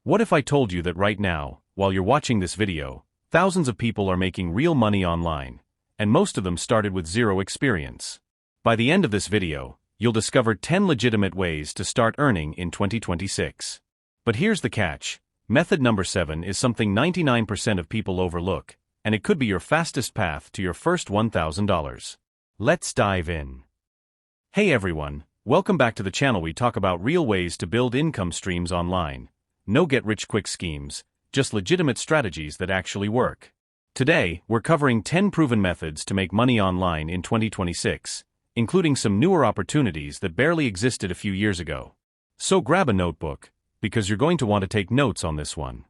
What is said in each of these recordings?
What if I told you that right now, while you're watching this video, thousands of people are making real money online, and most of them started with zero experience? By the end of this video, you'll discover 10 legitimate ways to start earning in 2026. But here's the catch. Method number 7 is something 99% of people overlook, and it could be your fastest path to your first $1,000. Let's dive in. Hey everyone, welcome back to the channel. We talk about real ways to build income streams online. No get-rich-quick schemes, just legitimate strategies that actually work. Today, we're covering 10 proven methods to make money online in 2026, including some newer opportunities that barely existed a few years ago. So grab a notebook, because you're going to want to take notes on this one.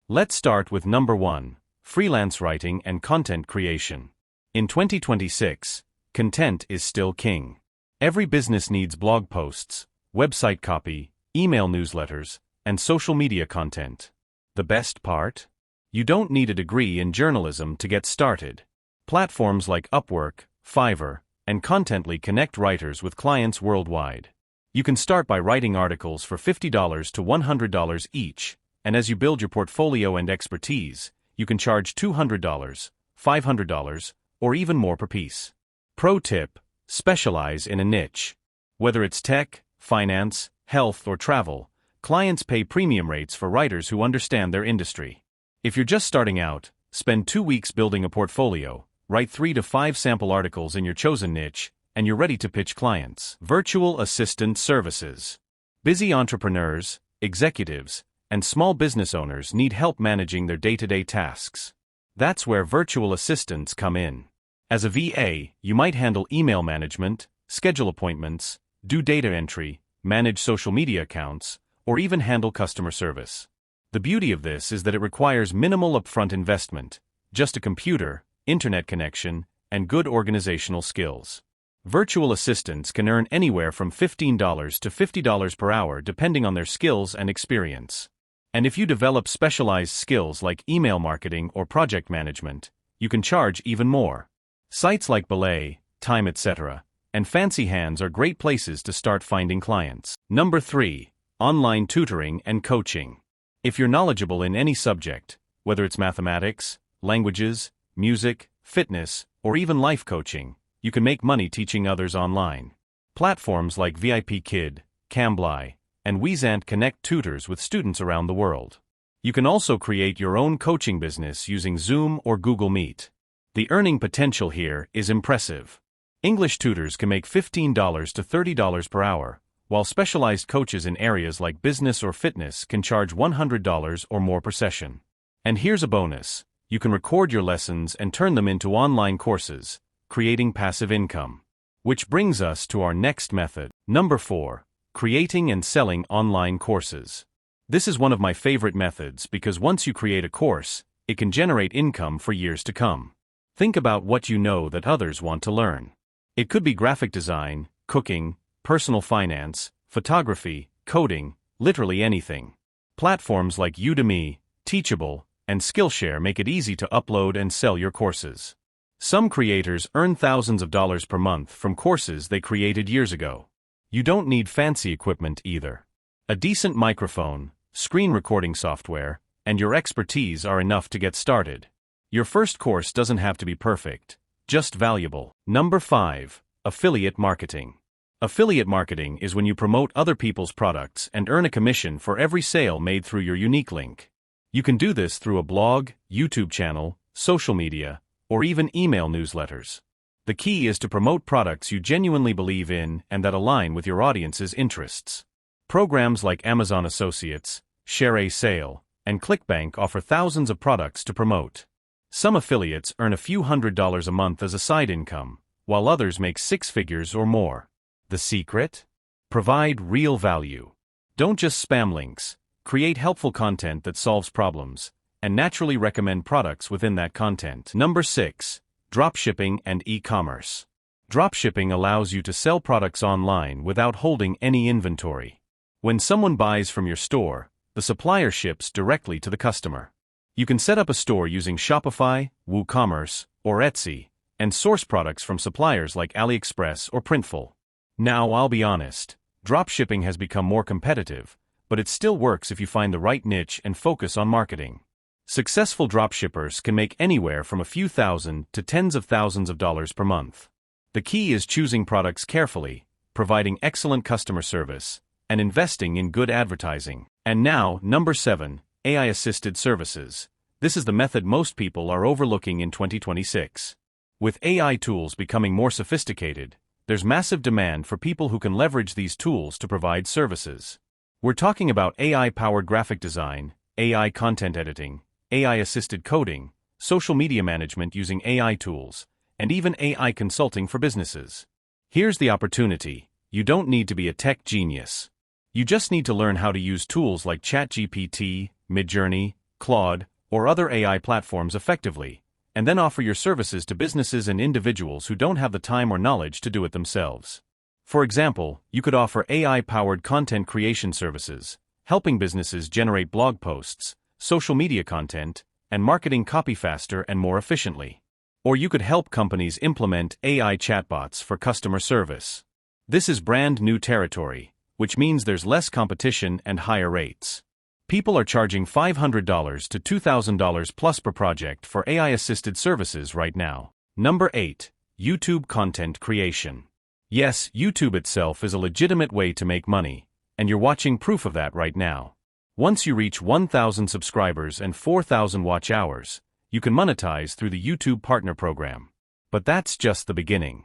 Let's start with number 1, freelance writing and content creation. In 2026, content is still king. Every business needs blog posts, website copy, email newsletters, and social media content. The best part? You don't need a degree in journalism to get started. Platforms like Upwork, Fiverr, and Contently connect writers with clients worldwide. You can start by writing articles for $50 to $100 each, and as you build your portfolio and expertise, you can charge $200, $500, or even more per piece. Pro tip: specialize in a niche. Whether it's tech, finance, health, or travel, clients pay premium rates for writers who understand their industry. If you're just starting out, spend 2 weeks building a portfolio, write 3 to 5 sample articles in your chosen niche, and you're ready to pitch clients. Virtual assistant services. Busy entrepreneurs, executives, and small business owners need help managing their day-to-day tasks. That's where virtual assistants come in. As a VA, you might handle email management, schedule appointments, do data entry, manage social media accounts, or even handle customer service. The beauty of this is that it requires minimal upfront investment, just a computer, internet connection, and good organizational skills. Virtual assistants can earn anywhere from $15 to $50 per hour depending on their skills and experience. And if you develop specialized skills like email marketing or project management, you can charge even more. Sites like Belay, Time, etc., and Fancy Hands are great places to start finding clients. Number 3. Online tutoring and coaching. If you're knowledgeable in any subject, whether it's mathematics, languages, music, fitness, or even life coaching, you can make money teaching others online. Platforms like VIPKid, Cambly, and Wezant connect tutors with students around the world. You can also create your own coaching business using Zoom or Google Meet. The earning potential here is impressive. English tutors can make $15 to $30 per hour, while specialized coaches in areas like business or fitness can charge $100 or more per session. And here's a bonus: you can record your lessons and turn them into online courses, creating passive income. Which brings us to our next method. Number 4. Creating and selling online courses. This is one of my favorite methods because once you create a course, it can generate income for years to come. Think about what you know that others want to learn. It could be graphic design, cooking, personal finance, photography, coding, literally anything. Platforms like Udemy, Teachable, and Skillshare make it easy to upload and sell your courses. Some creators earn thousands of dollars per month from courses they created years ago. You don't need fancy equipment either. A decent microphone, screen recording software, and your expertise are enough to get started. Your first course doesn't have to be perfect, just valuable. Number 5. Affiliate marketing. Affiliate marketing is when you promote other people's products and earn a commission for every sale made through your unique link. You can do this through a blog, YouTube channel, social media, or even email newsletters. The key is to promote products you genuinely believe in and that align with your audience's interests. Programs like Amazon Associates, Share a Sale, and ClickBank offer thousands of products to promote. Some affiliates earn a few $100s a month as a side income, while others make 6 figures or more. The secret? Provide real value. Don't just spam links. Create helpful content that solves problems, and naturally recommend products within that content. Number 6. Dropshipping and e-commerce. Dropshipping allows you to sell products online without holding any inventory. When someone buys from your store, the supplier ships directly to the customer. You can set up a store using Shopify, WooCommerce, or Etsy, and source products from suppliers like AliExpress or Printful. Now, I'll be honest, dropshipping has become more competitive, but it still works if you find the right niche and focus on marketing. Successful dropshippers can make anywhere from a few thousand to tens of thousands of dollars per month. The key is choosing products carefully, providing excellent customer service, and investing in good advertising. And now, number 7, AI-assisted services. This is the method most people are overlooking in 2026. With AI tools becoming more sophisticated, there's massive demand for people who can leverage these tools to provide services. We're talking about AI-powered graphic design, AI content editing, AI-assisted coding, social media management using AI tools, and even AI consulting for businesses. Here's the opportunity. You don't need to be a tech genius. You just need to learn how to use tools like ChatGPT, Midjourney, Claude, or other AI platforms effectively, and then offer your services to businesses and individuals who don't have the time or knowledge to do it themselves. For example, you could offer AI-powered content creation services, helping businesses generate blog posts, social media content, and marketing copy faster and more efficiently. Or you could help companies implement AI chatbots for customer service. This is brand new territory, which means there's less competition and higher rates. People are charging $500 to $2,000 plus per project for AI-assisted services right now. Number 8. YouTube content creation. Yes, YouTube itself is a legitimate way to make money, and you're watching proof of that right now. Once you reach 1,000 subscribers and 4,000 watch hours, you can monetize through the YouTube Partner Program. But that's just the beginning.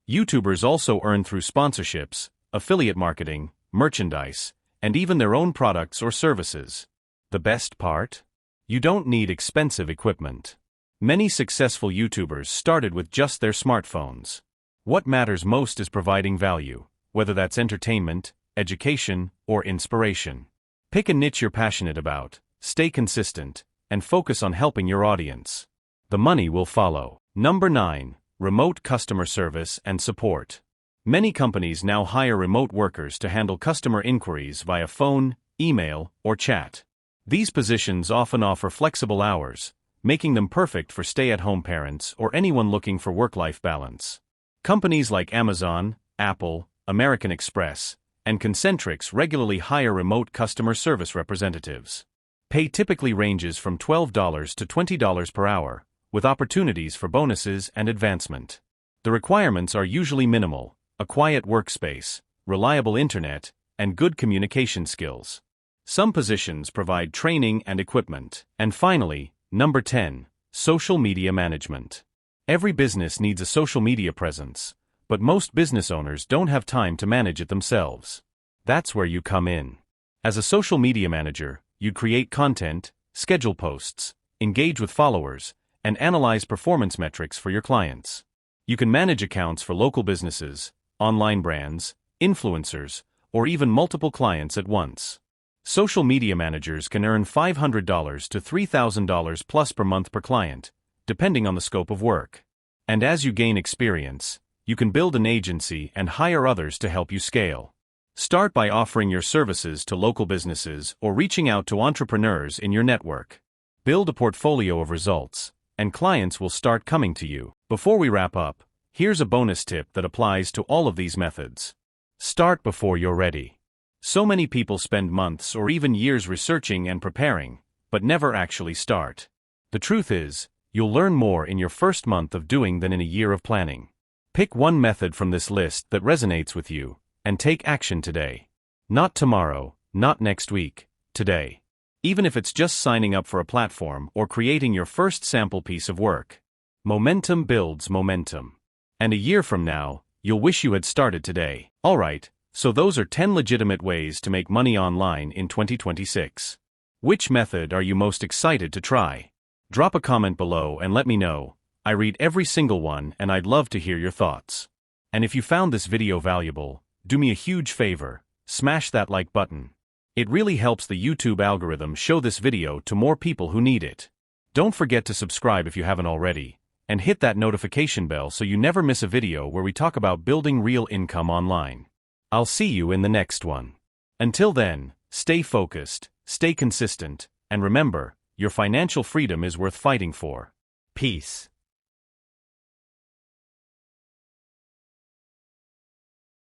YouTubers also earn through sponsorships, affiliate marketing, merchandise, and even their own products or services. The best part? You don't need expensive equipment. Many successful YouTubers started with just their smartphones. What matters most is providing value, whether that's entertainment, education, or inspiration. Pick a niche you're passionate about, stay consistent, and focus on helping your audience. The money will follow. Number 9. Remote customer service and support. Many companies now hire remote workers to handle customer inquiries via phone, email, or chat. These positions often offer flexible hours, making them perfect for stay-at-home parents or anyone looking for work-life balance. Companies like Amazon, Apple, American Express, and Concentrix regularly hire remote customer service representatives. Pay typically ranges from $12 to $20 per hour, with opportunities for bonuses and advancement. The requirements are usually minimal: a quiet workspace, reliable internet, and good communication skills. Some positions provide training and equipment. And finally, number 10, social media management. Every business needs a social media presence, but most business owners don't have time to manage it themselves. That's where you come in. As a social media manager, you create content, schedule posts, engage with followers, and analyze performance metrics for your clients. You can manage accounts for local businesses, online brands, influencers, or even multiple clients at once. Social media managers can earn $500 to $3,000 plus per month per client, depending on the scope of work. And as you gain experience, you can build an agency and hire others to help you scale. Start by offering your services to local businesses or reaching out to entrepreneurs in your network. Build a portfolio of results, and clients will start coming to you. Before we wrap up, here's a bonus tip that applies to all of these methods. Start before you're ready. So many people spend months or even years researching and preparing, but never actually start. The truth is, you'll learn more in your first month of doing than in a year of planning. Pick one method from this list that resonates with you, and take action today. Not tomorrow, not next week, today. Even if it's just signing up for a platform or creating your first sample piece of work. Momentum builds momentum. And a year from now, you'll wish you had started today. Alright, so those are 10 legitimate ways to make money online in 2026. Which method are you most excited to try? Drop a comment below and let me know. I read every single one and I'd love to hear your thoughts. And if you found this video valuable, do me a huge favor, smash that like button. It really helps the YouTube algorithm show this video to more people who need it. Don't forget to subscribe if you haven't already, and hit that notification bell so you never miss a video where we talk about building real income online. I'll see you in the next one. Until then, stay focused, stay consistent, and remember, your financial freedom is worth fighting for. Peace.